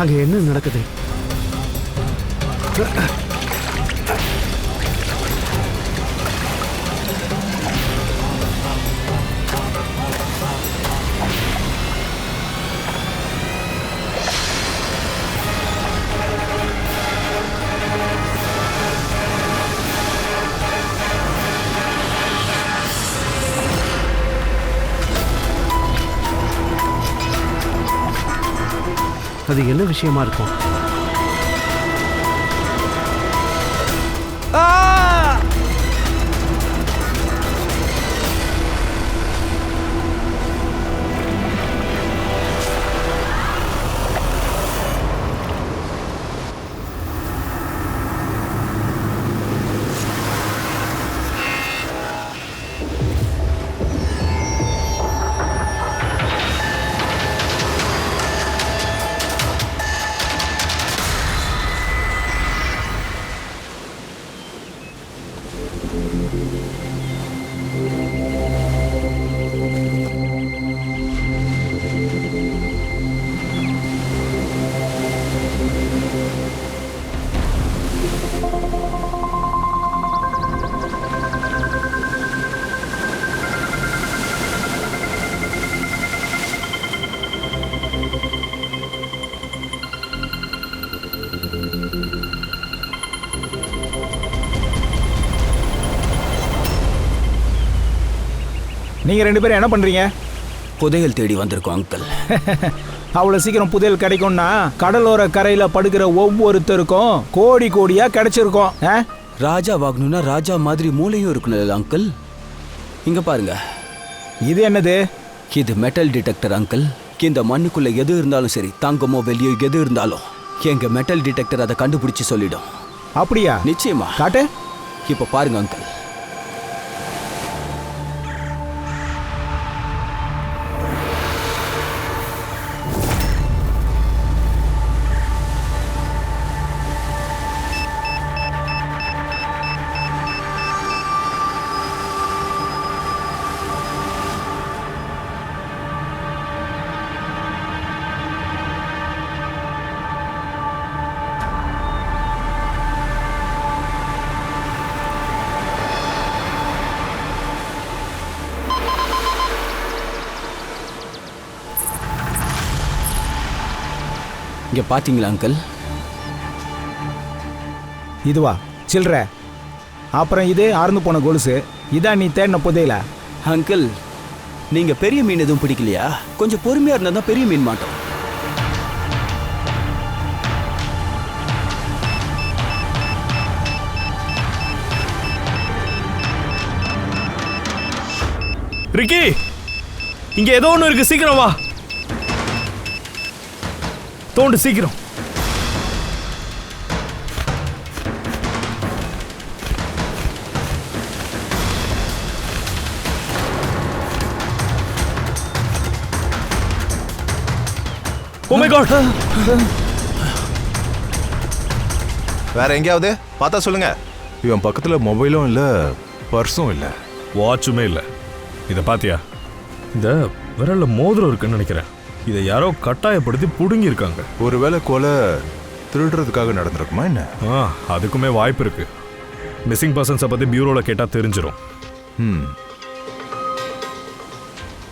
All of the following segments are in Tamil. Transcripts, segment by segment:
அங்க என்ன நடக்குது? அது என்ன விஷயமா இருக்கும்? நீங்க ரெண்டு பேரும் என்ன பண்றீங்க? புதையல் தேடி வந்திருக்கோம் அங்கிள். அவ்வளவு சீக்கிரம் புதையல் கிடைக்கும்னா கடலோர கரையில படுக்கிற ஒவ்வொருத்தருக்கும் கோடி கோடியா கிடைச்சிருக்கும். ராஜா வாங்கணும்னா ராஜா மாதிரி மூளையும் இருக்கணும் அங்கிள். இங்க பாருங்க, இது என்னது? இது மெட்டல் டிடெக்டர் அங்கிள். இந்த மண்ணுக்குள்ள எது இருந்தாலும் சரி, தங்கமோ வெளியோ எது இருந்தாலும் எங்க மெட்டல் டிடெக்டர் அதை கண்டுபிடிச்சு சொல்லிடும். அப்படியா? நிச்சயமா. காட்டு. இப்ப பாருங்க அங்கிள். இங்க பாத்தீங்களா அங்கிள்? இதுவா சில்ற? அப்புறம் இது அறுந்து போன கொலுசு. இதான் நீ தேடின புதையல? அங்கிள், நீங்க பெரிய மீன் எதுவும் பிடிக்கலையா? கொஞ்சம் பொறுமையா இருந்தா தான் பெரிய மீன் மாட்டோம். ரிக்கி, இங்க ஏதோ ஒன்று இருக்கு, சீக்கிரம் வா. தோண்டு சீக்கிரம். Oh my God! வேற எங்கேயாவது பார்த்தா சொல்லுங்க. இவன் பக்கத்துல மொபைலும் இல்ல, பர்ஸும் இல்ல, வாட்சுமே இல்ல. இத பாத்தியா? இந்த விரல்ல மோதிரம் இருக்குன்னு நினைக்கிறேன். இதை யாரோ கட்டாயப்படுத்தி புடுங்கி இருக்காங்க. ஒருவேளை கொலை திருடுறதுக்காக நடந்திருக்குமா என்ன? அதுக்குமே வாய்ப்பு இருக்கு. மிஸ்ஸிங் பர்சன்ஸை பத்தி பியூரோல கேட்டா தெரிஞ்சிடும்.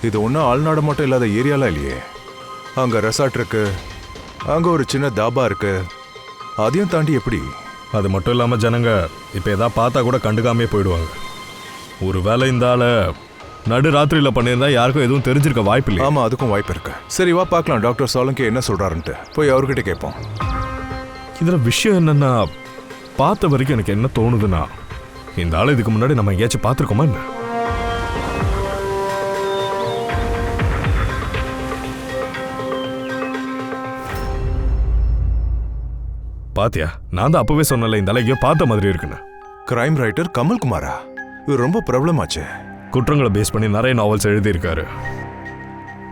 இது ஒன்றும் ஆள்நாடு மட்டும் இல்லாத ஏரியாலாம் இல்லையே. அங்க ரெசார்ட் இருக்கு, அங்க ஒரு சின்ன தாபா இருக்கு. அதையும் தாண்டி எப்படி? அது மட்டும் இல்லாம ஜனங்க இப்ப ஏதாவது பார்த்தா கூட கண்டுக்காமே போயிடுவாங்க. ஒரு வேலை இந்த ஆளை நடு ராத்திரியில பண்ணியிருந்தா யாருக்கும் எதுவும் தெரிஞ்சிருக்க வாய்ப்பு இல்லை. ஆமா, அதுக்கும் வாய்ப்பு இருக்கு. சரி வா பார்க்கலாம் டாக்டர் சோலங்கி என்ன சொல்றாருன்ட்டு. போய் அவர்கிட்ட கேட்போம். இதுல விஷயம் என்னன்னா, பார்த்த வரைக்கும் எனக்கு என்ன தோணுதுன்னா, இந்த ஆளை இதுக்கு முன்னாடி நம்ம எங்கேயாச்சும் பார்த்துருக்கோமா என்ன? பாத்தியா, நான் தான் அப்பவே சொன்னல இந்த ஆளை எங்கேயோ பார்த்த மாதிரி இருக்குன்னு. கிரைம் ரைட்டர் கமல் குமாரா? இது ரொம்ப ப்ராப்ளம் ஆச்சு. குற்றங்களை பேஸ் பண்ணி நிறைய நாவல்ஸ் எழுதியிருக்காரு.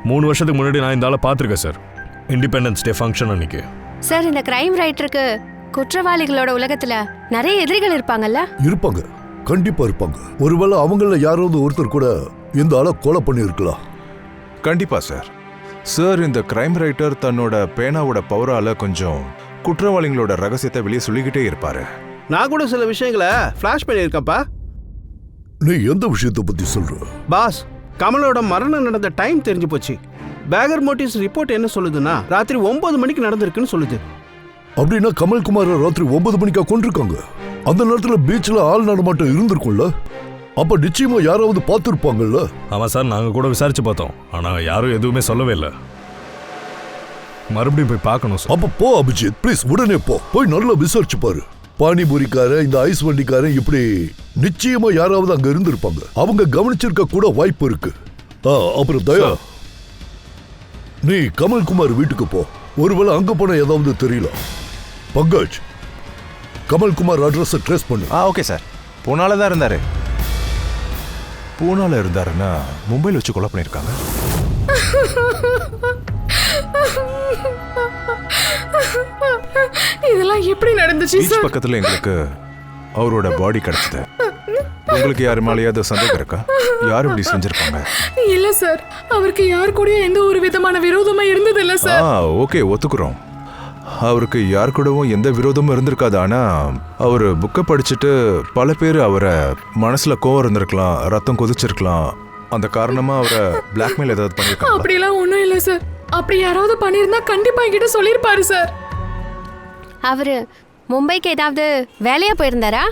3 வருஷத்துக்கு முன்னாடி நான் இந்த ஆளை பார்த்துருக்கேன் சார், இண்டிபெண்டன்ஸ் டே ஃபங்க்ஷன் அன்னைக்கு. சார், இந்த கிரைம் ரைட்டருக்கு குற்றவாளிகளோட உலகத்துல நிறைய எதிரிகள் இருப்பாங்கல்ல? இருப்பாங்க, கண்டிப்பா இருப்பாங்க. ஒருவேளை அவங்கள யாராவது ஒருத்தர் கூட இந்த ஆளை கொலை பண்ணி இருக்கலாம். கண்டிப்பா சார். சார், இந்த கிரைம் ரைட்டர் தன்னோட பேனாவோட பவரால கொஞ்சம் குற்றவாளிகளோட ரகசியத்தை வெளியே சொல்லிக்கிட்டே இருப்பாரு. நான் கூட சில விஷயங்களை ஃபிளாஷ் பண்ணியிருக்கப்பா. நீ எந்த விஷயத்தை பத்தி சொல்ற? பாஸ், கமலோட மரணம் நடந்த டைம் தெரிஞ்சு போச்சு. பேகர் மோட்டிவ்ஸ் ரிப்போர்ட் என்ன சொல்லுதுன்னா ராத்திரி 9 மணிக்கு நடந்திருக்குன்னு சொல்லுது. அப்படின்னா கமல்குமார ராத்திரி 9 மணிக்கா கொண்டிருக்காங்க. அந்த நேரத்துல பீச்ல ஆள் நடமாட்டம் இருந்திருக்கும்ல. அப்ப நிச்சயமா யாராவது பார்த்துருப்பாங்கல்ல. ஆமாம் சார், நாங்கள் கூட விசாரிச்சு பார்த்தோம். ஆனால் யாரும் எதுவுமே சொல்லவே இல்லை. மறுபடியும் போய் பார்க்கணும் சார். அப்ப போ அபிஜித், ப்ளீஸ் உடனே போ. போய் நல்லா விசாரிச்சு பாரு. பானிபூரிக்காரன், இந்த ஐஸ் வண்டிக்காரன், இப்படி நிச்சயமா யாராவது அங்க இருந்திருப்பாங்க. அவங்க கவனிச்சிருக்க கூட வாய்ப்பு இருக்கு. அப்புறம் தயா, நீ கமல்குமார் வீட்டுக்கு போ. ஒருவேளை அங்க போன ஏதாவது தெரியல. பங்கஜ், கமல்குமார் அட்ரஸ் ட்ரேஸ் பண்ணு. Okay sir. பூனால தான் இருந்தாரு. பூனால இருந்தாருன்னா மும்பையில் வச்சு கொலை பண்ணியிருக்காங்க. இதெல்லாம் எப்படி நடந்துச்சு பீச் சார்? பக்கத்துல எங்களுக்கு அவரோட பாடி கிடைச்சது. உங்களுக்கு யாரு மேலேயாவது சந்தேகம் இருக்கா? யாரும் இப்படி செஞ்சிருப்பாங்க? இல்ல சார், அவருக்கு யார் கூடயும் எந்த ஒரு விதமான விரோதமா இருந்தது இல்ல சார். ஓகே, ஒத்துக்குறோம். அவருக்கு யார் கூடவும் எந்த விரோதமும் இருந்திருக்காது. ஆனா அவரு புக்கை படிச்சுட்டு பல பேர் அவரை மனசுல கோவம் இருந்திருக்கலாம், ரத்தம் கொதிச்சிருக்கலாம். அந்த காரணமா அவரை பிளாக்மெயில் ஏதாவது பண்ணிருக்காங்க. அப்படிலாம் ஒண்ணும் இல்ல சார். அப்படி யாராவது பண்ணிருந்தா கண்டிப்பா என்கிட்ட சொல்லிருப்பாரு சார். அவரு மும்பைக்கு ஏதாவது வேலையா போயிருந்தாரா?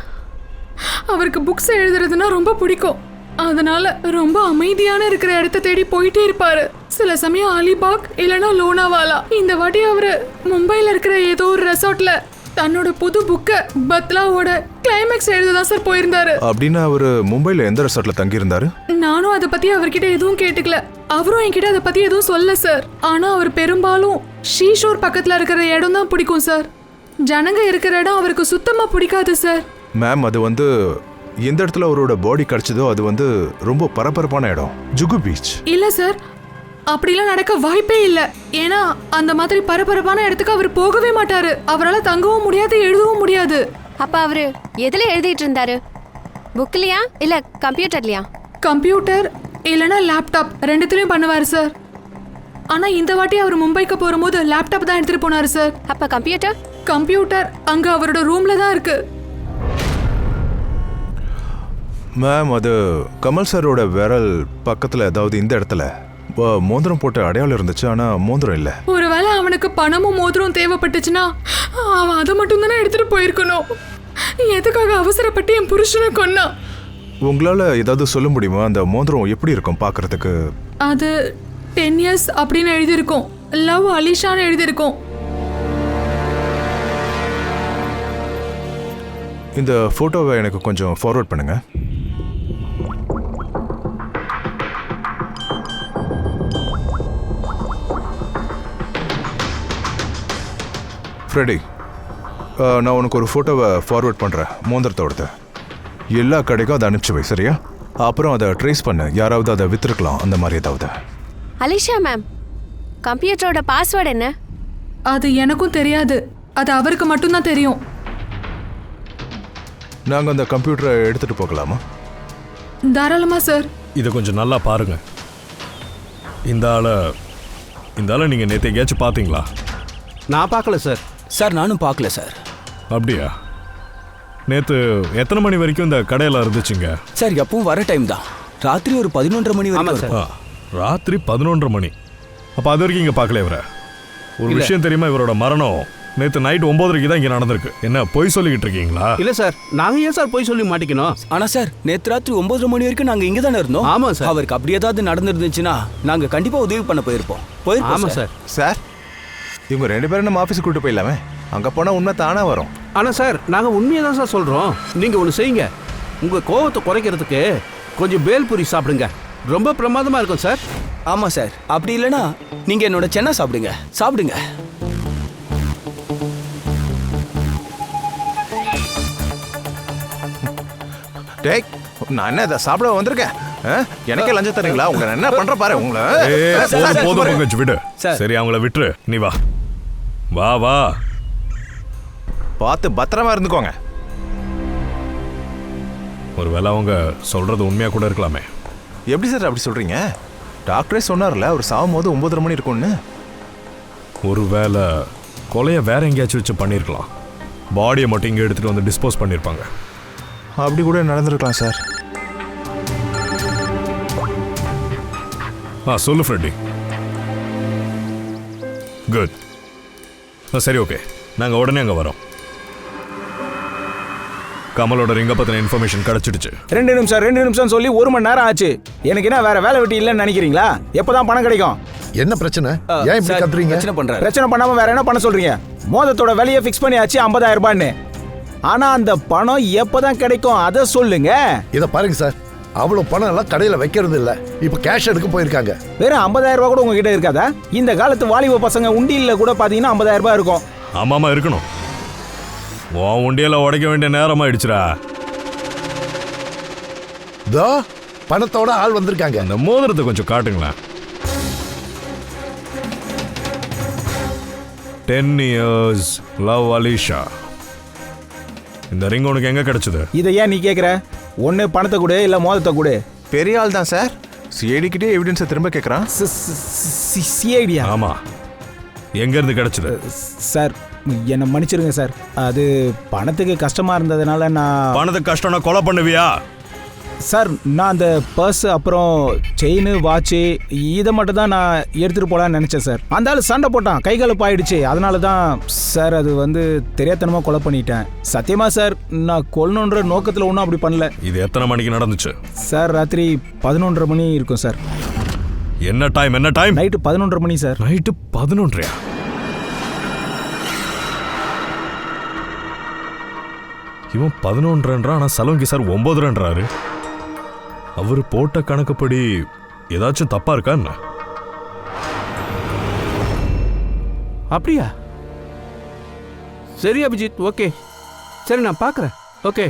அவருக்கு புக்ஸ் எழுதுறதுன்னா ரொம்ப பிடிக்கும். அதனால ரொம்ப அமைதியான இருக்கிற இடத்த தேடி போயிட்டே இருப்பாரு. சில சமயம் அலிபாக் இல்லனா லோனாவாலா. இந்த வாட்டி அவரு மும்பைல இருக்கிற ஏதோ ஒரு ரெசார்ட்ல தன்னோட புது புக்க பத்லாவோட கிளைமேக்ஸ் எழுததான் சார் போயிருந்தாரு. அப்படின்னா அவரு மும்பைல எந்த ரெசார்ட்ல தங்கி இருந்தாரு? நானும் அதை பத்தி அவர்கிட்ட எதுவும் கேட்டுக்கல. அவரும் என்கிட்ட அதை பத்தி எதுவும் சொல்ல சார். ஆனா அவர் பெரும்பாலும் ஷீஷோர் பக்கத்துல இருக்கிற இடம் தான் பிடிக்கும் சார். ஜனங்க இருக்கிற இடம் அவருக்கு சுத்தமா பிடிக்காது சார். மேம், அது எந்த இடத்துல அவரோட பாடி கிடைச்சதோ அது ரொம்ப பரபரப்பான இடம். ஜுகு பீச். இல்ல சார், அப்படிலாம் நடக்க வாய்ப்பே இல்ல. ஏன்னா அந்த மாதிரி பரபரப்பான இடத்துக்கு அவர் போகவே மாட்டாரு. அவரால் தங்கவும் முடியாது, எழுதவும் முடியாது. அப்ப அவரு எதுல எழுதிட்டு இருந்தாரு? புக்லயா இல்ல கம்ப்யூட்டர்லயா? கம்ப்யூட்டர் இல்லனா லேப்டாப் ரெண்டுத்துலயும் பண்ணுவாரு சார். ஆனா இந்த வாட்டி அவர் மும்பைக்கு போகும்போது லேப்டாப் தான் எடுத்துட்டு போனாரு சார். அப்ப கம்ப்யூட்டர்? கம்ப்யூட்டர் அங்க அவரோட ரூம்ல தான் இருக்கு. மேம், அது கமல் சாரோட விரல் பக்கத்துல, அதாவது இந்த இடத்துல மோதிரம் போட்ட அடையாளம் இருந்துச்சு. ஆனா மோதிரம் இல்ல. ஒருவேளை அவனுக்கு பணமும் மோதிரம் தேவைப்பட்டுச்சுன்னா அவன் அதை மட்டும் தானே எடுத்துட்டு போயிருக்கணும். எதுக்காக அவசரப்பட்டு என் புருஷனை கொன்னா? உங்களால ஏதாவது சொல்ல முடியுமா? அந்த மோதிரம் எப்படி இருக்கும் பாக்குறதுக்கு? அது 10 years அப்படின்னு எழுதியிருக்கும். லவ் அலிஷான்னு எழுதியிருக்கும். இந்த போட்டோவை எனக்கு கொஞ்சம் ஃபார்வர்ட் பண்ணுங்க. ஃப்ரெடி, நான் உனக்கு ஒரு ஃபோட்டோவை ஃபார்வர்ட் பண்ணுறேன். மோந்திரத்தோடது எல்லா கடைக்கும் அதை அனுப்பிச்சு வை, சரியா? அப்புறம் அதை ட்ரேஸ் பண்ணு. யாராவது அதை விற்றுருக்கலாம், அந்த மாதிரி ஏதாவது. அலிஷா மேம், கம்ப்யூட்டரோட பாஸ்வேர்டு என்ன? அது எனக்கும் தெரியாது. அது அவருக்கு மட்டும்தான் தெரியும். நாங்கள் அந்த கம்ப்யூட்டரை எடுத்துகிட்டு போகலாமா? தாராளமா சார். இதை கொஞ்சம் நல்லா பாருங்க. இந்த ஆளை நீங்கள் நேற்று எங்கேயாச்சும் பார்த்தீங்களா? நான் பார்க்கல சார். சார், நானும் பார்க்கல சார். அப்படியா? நேற்று எத்தனை மணி வரைக்கும் இந்த கடையில் இருந்துச்சுங்க? சார், எப்பவும் வர டைம் தான். ராத்திரி ஒரு 11:30 மணி ஆமா வரைக்கும் சார். இருக்கும். ராத்திரி 11:30 மணி. அப்போ அது வரைக்கும் இங்கே பார்க்கல இவரை? ஒரு விஷயம் தெரியுமா? இவரோட மரணம் நேற்று நைட் 9:30 தான் இங்கே நடந்திருக்கு. என்ன பொய் சொல்லிக்கிட்டு இருக்கீங்களா? இல்ல சார், நாங்க ஏன் சார் போய் சொல்லி மாட்டிக்கணும்? ஆனா சார், நேற்று ராத்திரி 9:30 மணி வரைக்கும் நாங்க இங்க தானே இருந்தோம். ஆமா சார். அவருக்கு அப்படி ஏதாவது நடந்துருந்துச்சுன்னா நாங்க கண்டிப்பா உதவி பண்ண போயிருப்போம். ஆமா சார். சார், இவங்க 2 பேரும் நம்ம ஆஃபீஸுக்கு கூட்டு போயிடலாமே. அங்கே போனால் உண்மை தானே வரும். ஆனா சார், நாங்க உண்மையை தான் சார் சொல்றோம். நீங்க ஒன்று செய்யுங்க. உங்க கோவத்தை குறைக்கிறதுக்கு கொஞ்சம் பேல்பூரி சாப்பிடுங்க. ரொம்ப பிரமாதமா இருக்கும் சார். ஆமா சார். அப்படி இல்லைன்னா நீங்க என்னோட சென்னா சாப்பிடுங்க. சாப்பிடுங்க. டேய், நான் என்ன இதை சாப்பிட வந்திருக்கேன்? எனக்கே லஞ்சம் தரீங்களா? உங்களை என்ன பண்ற பாரு உங்களை. போதும் பங்கஜ், விடு. சார். சரி, அவங்கள விட்டுரு. நீ வா வா வா. பார்த்து பத்திரமா இருந்துக்கோங்க. ஒருவேளை அவங்க சொல்றது உண்மையா கூட இருக்கலாமே. எப்படி சார் அப்படி சொல்றீங்க? டாக்டரே சொன்னார்ல அவர் சாகும் போது 9:30 மணி இருக்கும்னு. ஒருவேளை கொலையை வேற எங்கேயாச்சும் வச்சு பண்ணியிருக்கலாம். பாடியை மட்டும் இங்கே எடுத்துகிட்டு வந்து டிஸ்போஸ் பண்ணியிருப்பாங்க. அப்படி கூட நடந்திருக்கலாம் சார். சொல்லு ஃப்ரெட்டி. குட். சரி, ஓகே, நாங்கள் உடனே அங்கே வரோம். கமலோட ரிங்கை பற்றின இன்ஃபர்மேஷன் கிடச்சிடுச்சு. 2 நிமிஷம் சொல்லி 1 மணி நேரம் ஆச்சு. எனக்கு என்ன வேற வேலை வெட்டி இல்லைன்னு நினைக்கிறீங்களா? எப்போதான் பணம் கிடைக்கும்? என்ன பிரச்சனை? ஏன் இப்படி கத்துறீங்க? பிரச்சனை பண்ணாம வேற என்ன பண்ண சொல்றீங்க? மோதத்தோட விலையை ஃபிக்ஸ் பண்ணியாச்சு 50,000 ரூபான்னு. ஆனா அந்த பணம் எப்பதான் கிடைக்கும் அதை சொல்லுங்க. இத பாருங்க சார், அவ்வளவு பணம் எல்லாம் கடையில வைக்கிறது இல்ல. இப்ப கேஷ் எடுக்க போயிருக்காங்க. வெறும் 50,000 ரூபாய் கூட உங்ககிட்ட இருக்காதா? இந்த காலத்து வாலிப பசங்க உண்டியல்ல கூட பாத்தீங்கன்னா 50,000 ரூபாய் இருக்கும். ஆமாமா இருக்கணும். உன் உண்டியல உடைக்க வேண்டிய நேரம் ஆயிடுச்சுடா. தோ பணத்தோட ஆள் வந்திருக்காங்க. அந்த மோதிரத்தை கொஞ்சம் காட்டுங்களேன். 10 years love அலிஷா. இந்த ரிங் உனக்கு எங்க கிடைச்சது? இதை ஏன் நீ கேக்குற? ஒன்னு பணத்தை கொடு, இல்ல மோதத்தை கொடு. பெரிய ஆள் தான் சார். சிஐடிக்கிட்டே எவிடன்ஸை திரும்ப கேட்குறான். சிஐடியா? ஆமா, எங்க இருந்து கிடைச்சது? சார் என்னை மன்னிச்சிருங்க சார். அது பணத்துக்கு கஷ்டமா இருந்ததுனால நான். பணத்துக்கு கஷ்டம்னா கொலை பண்ணுவியா? சார் நான் அந்த பர்ஸ் அப்புறம் செயின் வாட்சு இதை மட்டும் தான் நான் எடுத்துகிட்டு போகலான்னு நினச்சேன் சார். அந்த ஆள் சண்டை போட்டான், கை கலப்பு ஆயிடுச்சு. அதனால தான் சார் அது தெரியாதனமாக கொலை பண்ணிட்டேன். சத்தியமா சார், நான் கொல்லணுன்ற நோக்கத்தில் ஒன்றும் அப்படி பண்ணல. இது எத்தனை மணிக்கு நடந்துச்சு? சார் ராத்திரி 11:30 மணி இருக்கும் சார். என்ன டைம்? நைட்டு 11:30 மணி சார். நைட்டு 11:30. இவன் 11:00 ஆனால் சலோங்கி சார் 9:00. அவர் போட்ட கணக்குப்படி ஏதாச்சும் தப்பா இருக்கா என்ன? அப்படியா? சரி அபிஜித், ஓகே, சரி நான் பார்க்குறேன். ஓகே.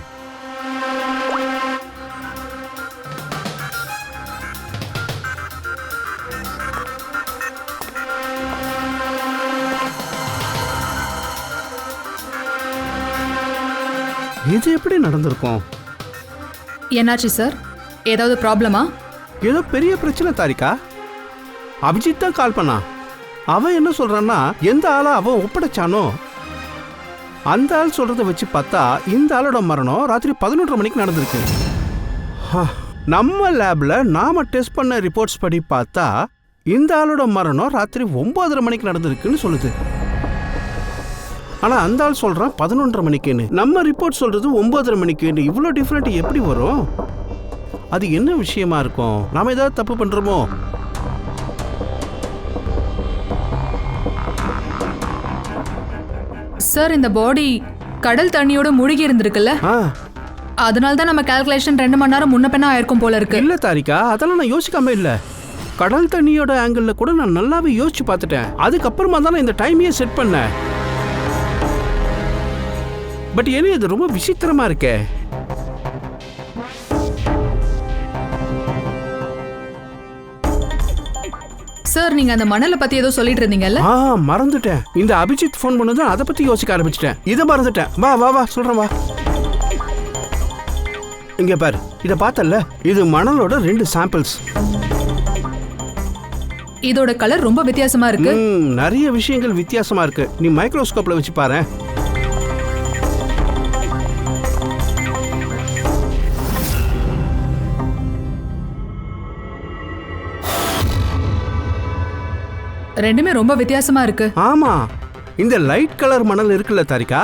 இது எப்படி நடந்திருக்கும்? என்னாச்சு சார்? ஏதாவது ப்ராப்ளமா? ஏதோ பெரிய பிரச்சனை தாரிகா. அபிஜித் தான் கால் பண்ணான். அவன் என்ன சொல்றான்னா, எந்த ஆளை அவன் ஒப்படைச்சானோ அந்த ஆள் சொல்றதை வச்சு பார்த்தா இந்த ஆளோட மரணம் ராத்திரி 11:30 மணிக்கு நடந்திருக்கு. நம்ம லேப்ல நாம டெஸ்ட் பண்ண ரிப்போர்ட்ஸ் படி பார்த்தா இந்த ஆளோட மரணம் ராத்திரி 9:30 மணிக்கு நடந்திருக்குன்னு சொல்லுது. ஆனா அந்த ஆள் சொல்றான் 11:30 மணிக்குன்னு. நம்ம ரிப்போர்ட் சொல்றது 9:30 மணிக்குன்னு. இவ்வளோ டிஃப்ரெண்ட் எப்படி வரும்? அது என்ன விஷயமா இருக்கும்? நாம ஏதாவது தப்பு பண்றோமோ? சார் இந்த பாடி கடல் தண்ணியோட மூழ்கி இருந்திருக்குல்ல, அதனால தான் நம்ம கால்குலேஷன் 2 மணி நேரம் முன்ன பின்ன ஆயிருக்கும் போல இருக்கு. இல்ல தாரிகா, அதெல்லாம் நான் யோசிக்காம இல்ல. கடல் தண்ணியோட ஆங்கிள் கூட நான் நல்லாவே யோசிச்சு பார்த்துட்டேன். அதுக்கப்புறமா தான் நான் இந்த டைமையே செட் பண்ணேன். பட் ஏன்னா இது ரொம்ப விசித்திரமா இருக்கே. சார் நீங்க அந்த மணலை பத்தி ஏதோ சொல்லிட்டு இருந்தீங்கல்ல? மறந்துட்டேன். இந்த அபிஜித் ஃபோன் பண்ணது அதை பத்தி யோசிக்க ஆரம்பிச்சிட்டேன். இதை மறந்துட்டேன். வா வா வா சொல்றேன், வா. இங்க பாரு, இத பார்த்தல்ல, இது மணலோட 2 சாம்பிள்ஸ். இதோட கலர் ரொம்ப வித்தியாசமா இருக்கு. நிறைய விஷயங்கள் வித்தியாசமா இருக்கு. நீ மைக்ரோஸ்கோப்ல வச்சு பாரு. ரெண்டுமே ரொம்ப வித்தியாசமா இருக்கு. ஆமா, இந்த லைட் கலர் மணல் இருக்குல்ல தாரிகா,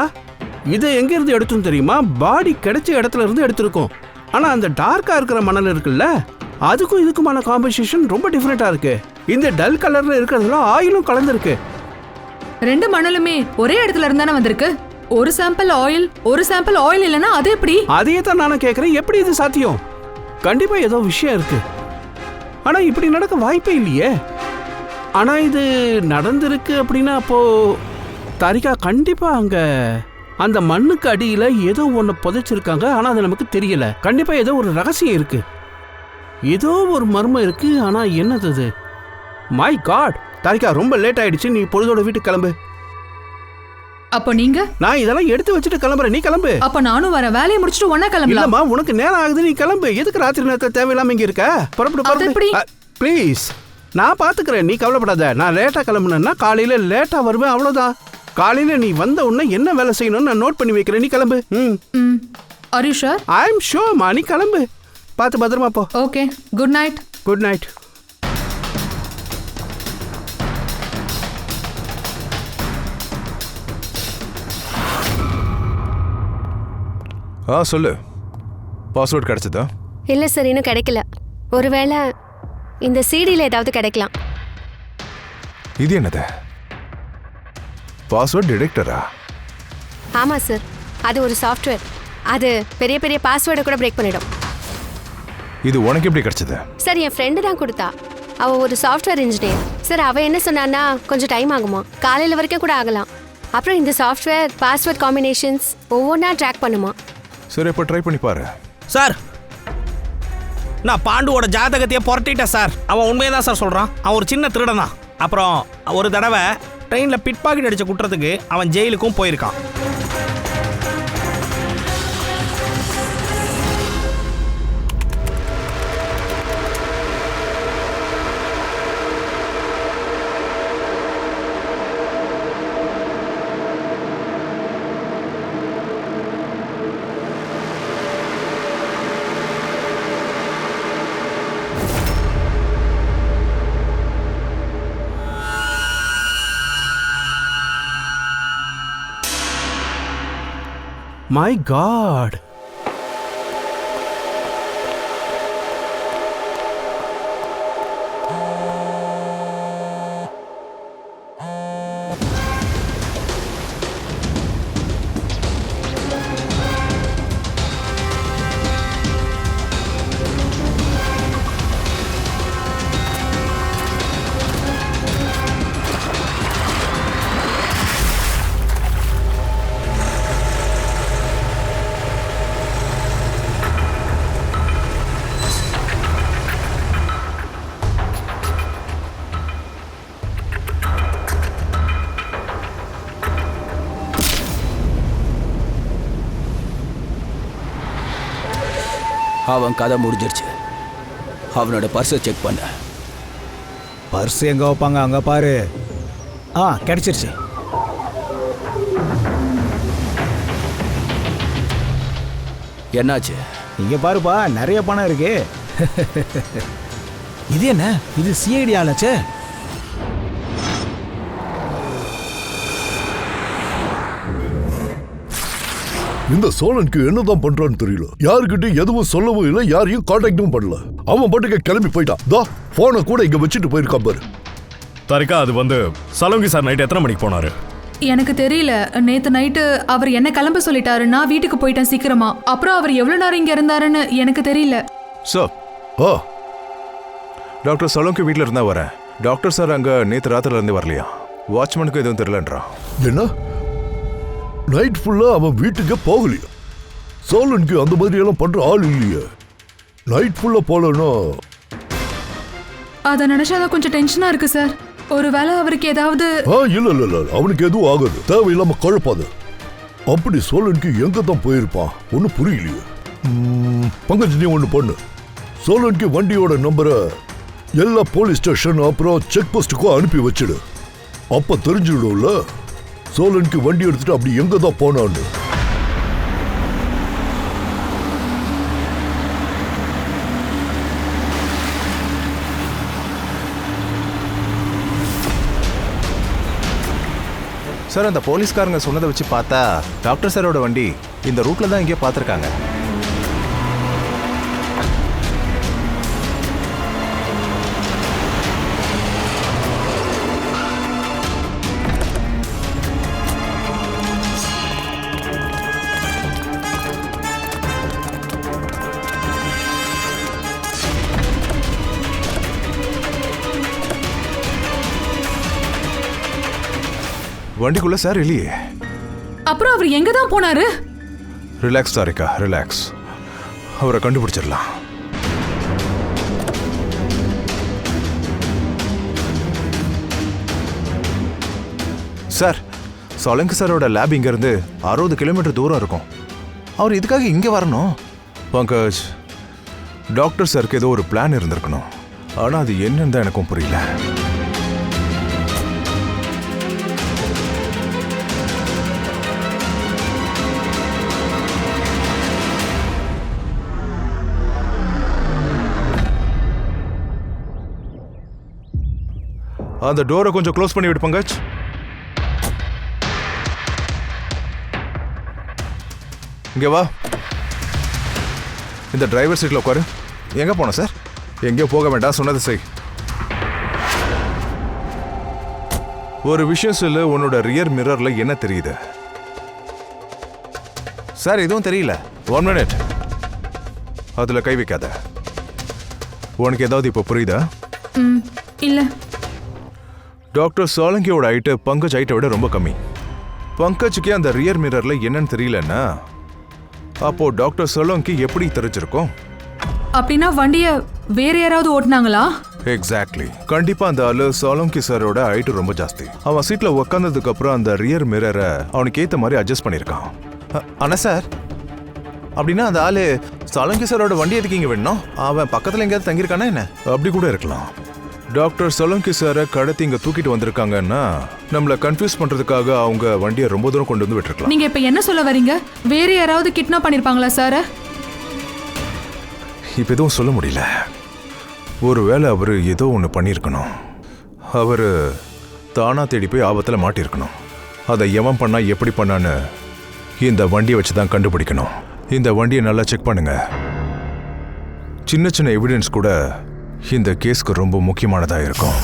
இதை எங்க இருந்து எடுத்தும் தெரியுமா? பாடி கிடைச்ச இடத்துல இருந்து எடுத்திருக்கோம். ஆனா அந்த டார்க்கா இருக்கிற மணல் இருக்குல்ல, அதுக்கும் இதுக்குமான காம்பினேஷன் ரொம்ப டிஃபரெண்டா இருக்கு. இந்த டல் கலர்ல இருக்கிறதுல ஆயிலும் கலந்துருக்கு. 2 மணலுமே ஒரே இடத்துல இருந்தானே வந்திருக்கு. ஒரு சாம்பிள் ஆயில் இல்லனா அது எப்படி? அதே தான் நானும் கேக்குறேன், எப்படி இது சாத்தியம்? கண்டிப்பா ஏதோ விஷயம் இருக்கு. ஆனா இப்படி நடக்க வாய்ப்பே இல்லையே. ஆனா இது நடந்திருக்கு அப்படின்னா அப்போ தாரிகா கண்டிப்பா அங்க அந்த மண்ணுக்கு அடியில ஏதோ ஒண்ணு புதைச்சிருக்காங்க. ஆனா அது நமக்கு தெரியல. கண்டிப்பா ஏதோ ஒரு ரகசியம் இருக்கு, ஏதோ ஒரு மர்மம் இருக்கு. ஆனா என்னது அது? மை காட் தாரிகா, ரொம்ப லேட் ஆயிடுச்சு. நீ பொழுதோட வீட்டுக்கு கிளம்பு. அப்ப நீங்க? நான் இதெல்லாம் எடுத்து வச்சுட்டு கிளம்புறேன், நீ கிளம்பு. அப்ப நானும் வர வேலையை முடிச்சிட்டு ஒண்ணா கிளம்பலாம். இல்லம்மா, உனக்கு நேரம் ஆகுது, நீ கிளம்பு. எதுக்கு ராத்திரி நேரத்துல தேவையில்லாம இங்க இருக்க? புறப்படு. ப்ளீஸ், நான் பார்த்துக்கிறேன், நீ கவலைப்படாத. நான் லேட்டாக கிளம்புனேன்னா காலையில் லேட்டாக வருவேன், அவ்வளோதான். காலையில் நீ வந்த உடனே என்ன வேலை செய்யணும்னு நான் நோட் பண்ணி வைக்கிறேன், நீ கிளம்பு. Are you sure? I am ஷூர்மா, நீ கிளம்பு. பார்த்து பத்திரமா போ. Okay, good night. Good night. சொல்லு, பாஸ்வேர்ட் கிடைச்சதா? இல்லை சார், இன்னும் கிடைக்கல. ஒருவேளை இந்த சிடியில் ஏதாவது கிடைக்கலாம். இது என்னது, பாஸ்வேர்ட் டிடெக்டரா? ஆமாம் சார், அது ஒரு சாஃப்ட்வேர். அது பெரிய பெரிய பாஸ்வேர்டை கூட பிரேக் பண்ணிடும். இது உனக்கு எப்படி கிடைச்சது? சார், என் ஃப்ரெண்டு தான் கொடுத்தா. அவள் ஒரு சாஃப்ட்வேர் இன்ஜினியர். சார், அவள் என்ன சொன்னான்னா கொஞ்சம் டைம் ஆகுமா, காலையில் வரைக்கும் கூட ஆகலாம். அப்புறம் இந்த சாஃப்ட்வேர் பாஸ்வேர்ட் காம்பினேஷன்ஸ் ஒவ்வொன்றா ட்ராக் பண்ணுமா. சரி, இப்போ ட்ரை பண்ணி பாரு. சார், நான் பாண்டுவோட ஜாதகத்தையே புரட்டிட்டேன் சார். அவன் உண்மையை தான் சார் சொல்கிறான். அவன் ஒரு சின்ன திருடன் தான். அப்புறம் ஒரு தடவை ட்ரெயினில் பிட் பாக்கெட் அடித்த குற்றத்துக்கு அவன் ஜெயிலுக்கும் போயிருக்கான். My God. அவன் கதை முடிஞ்சிருச்சு. அவனோட பர்ஸை செக் பண்ண. பர்ஸ் எங்கே வைப்பாங்க, அங்கே பாரு. கிடைச்சிருச்சு. என்னாச்சு? இங்கே பாருப்பா, நிறைய பணம் இருக்கு. இது என்ன, இது சிஐடி ஆளாச்சே. இந்த சோழனுக்கு என்னதான் பண்றான்னு தெரியல. யாருக்கிட்டையும் எதுவும் சொல்லவும் இல்லை, யாரையும் கான்டாக்டும் பண்ணல. அவன் பாட்டுக்கு கிளம்பி போயிட்டான். தா போனை கூட இங்க வச்சுட்டு போயிருக்கான் பாரு. தாரிகா, அது வந்து சலோங்கி சார் நைட் எத்தனை மணிக்கு போனாரு? எனக்கு தெரியல. நேத்து நைட்டு அவர் என்ன கிளம்ப சொல்லிட்டாரு. நான் வீட்டுக்கு போயிட்டேன் சீக்கிரமா. அப்புறம் அவர் எவ்வளவு நேரம் இங்க இருந்தாருன்னு எனக்கு தெரியல. சார், டாக்டர் சலோங்கி வீட்டில் இருந்தா வரேன். டாக்டர் சார் அங்கே நேற்று ராத்திரில இருந்து வரலையா? வாட்ச்மேனுக்கு எதுவும் தெரியலன்றான். என்ன, நைட் ஃபுல்லா அவன் வீட்டுக்கு போகலையா? சோழனுக்கு அந்த மாதிரி எல்லாம் பண்ற ஆள் இல்லையே. நைட் ஃபுல்லா போலன்னா அதை நினைச்சாதான் கொஞ்சம் டென்ஷனா இருக்கு சார். ஒருவேளை அவருக்கு ஏதாவது. இல்ல இல்ல இல்ல, அவனுக்கு எதுவும் ஆகுது. தேவையில்லாம குழப்பாது. அப்படி சோழனுக்கு எங்க தான் போயிருப்பான் ஒன்னும் புரியலையே. பங்கஜ், நீ ஒண்ணு பண்ணு. சோழனுக்கு வண்டியோட நம்பரை எல்லா போலீஸ் ஸ்டேஷன் அப்புறம் செக் போஸ்டுக்கும் அனுப்பி வச்சிடு. அப்ப தெரிஞ்சிடும்ல சோழனுக்கு வண்டி எடுத்துட்டு அப்படி எங்க தான் போனான்னு. சார், அந்த போலீஸ்காரங்க சொன்னதை வச்சு பார்த்தா டாக்டர் சாரோட வண்டி இந்த ரூட்ல தான் எங்கேயோ பார்த்துருக்காங்க. வண்டிக்குள்ள சார் இல்லையே. அப்புறம் அவர் எங்க தான் போனாரு? Relax Tharika, relax. அவரை கண்டுபிடிச்சிடலாம். சார், சோலங்கி சாரோட லேப் இங்கேருந்து 60 கிலோமீட்டர் தூரம் இருக்கும். அவர் இதுக்காக இங்கே வரணும்? பங்கஜ், டாக்டர் சாருக்கு ஏதோ ஒரு பிளான் இருந்திருக்கணும். ஆனா அது என்னன்னு தான் எனக்கும் புரியல. அந்த டோரை கொஞ்சம் க்ளோஸ் பண்ணி விடு பங்கஜ். இங்க வா. இந்த டிரைவர் சீட்ல உட்காரு. எங்க போன சார்? எங்கேயோ போக வேண்டாம், சொன்னது செய். ஒரு விஷயம் சொல்லு, உன்னோட ரியர் மிரர்ல என்ன தெரியுது? சார் எதுவும் தெரியல. 1 மினிட். அதுல கை வைக்காத. உனக்கு ஏதாவது இப்போ புரியுதா? இல்ல. டாக்டர் சோலங்கியோட ஹைட்டு பங்கஜ் ஹைட்டை விட ரொம்ப கம்மி. பங்கஜுக்கே அந்த ரியர் மிரர்ல என்னன்னு தெரியலன்னா அப்போ டாக்டர் சோலங்கி எப்படி தெரிஞ்சிருக்கும்? அப்படின்னா வண்டிய வேற யாராவது ஓட்டுனாங்களா? எக்ஸாக்ட்லி. கண்டிப்பா அந்த ஆளு சோலங்கி சாரோட ஹைட்டு ரொம்ப ஜாஸ்தி. அவன் சீட்ல உட்கார்ந்ததுக்கு அப்புறம் அந்த ரியர் மிரரை அவனுக்கு ஏத்த மாதிரி அட்ஜஸ்ட் பண்ணிருக்கான். ஆனா சார், அப்படின்னா அந்த ஆளு சோலங்கி சாரோட வண்டி எதுக்கு இங்க வேணும்? அவன் பக்கத்துல எங்கேயாவது தங்கியிருக்கானா என்ன? அப்படி கூட இருக்கலாம். டாக்டர் சோலங்கி சாரை கடத்தி இங்க தூக்கிட்டு வந்திருக்காங்கன்னா நம்மள கன்ஃபியூஸ் பண்றதுக்காக அவங்க வண்டியை ரொம்ப தூரம் கொண்டு வந்து விட்டுருக்கலாம். நீங்க இப்ப என்ன சொல்ல வரீங்க? வேற யாராவது கிட்னாப் பண்ணிருப்பாங்களா சார்? இப்ப எதுவும் சொல்ல முடியல. ஒருவேளை அவரு ஏதோ ஒன்று பண்ணியிருக்கணும். அவரு தானா தேடி போய் ஆபத்தில் மாட்டியிருக்கணும். அதை எவன் பண்ணா எப்படி பண்ணான்னு இந்த வண்டியை வச்சு தான் கண்டுபிடிக்கணும். இந்த வண்டியை நல்லா செக் பண்ணுங்க. சின்ன சின்ன எவிடன்ஸ் கூட இந்த கேஸ்க்கு ரொம்ப முக்கியமானதா இருக்கும்.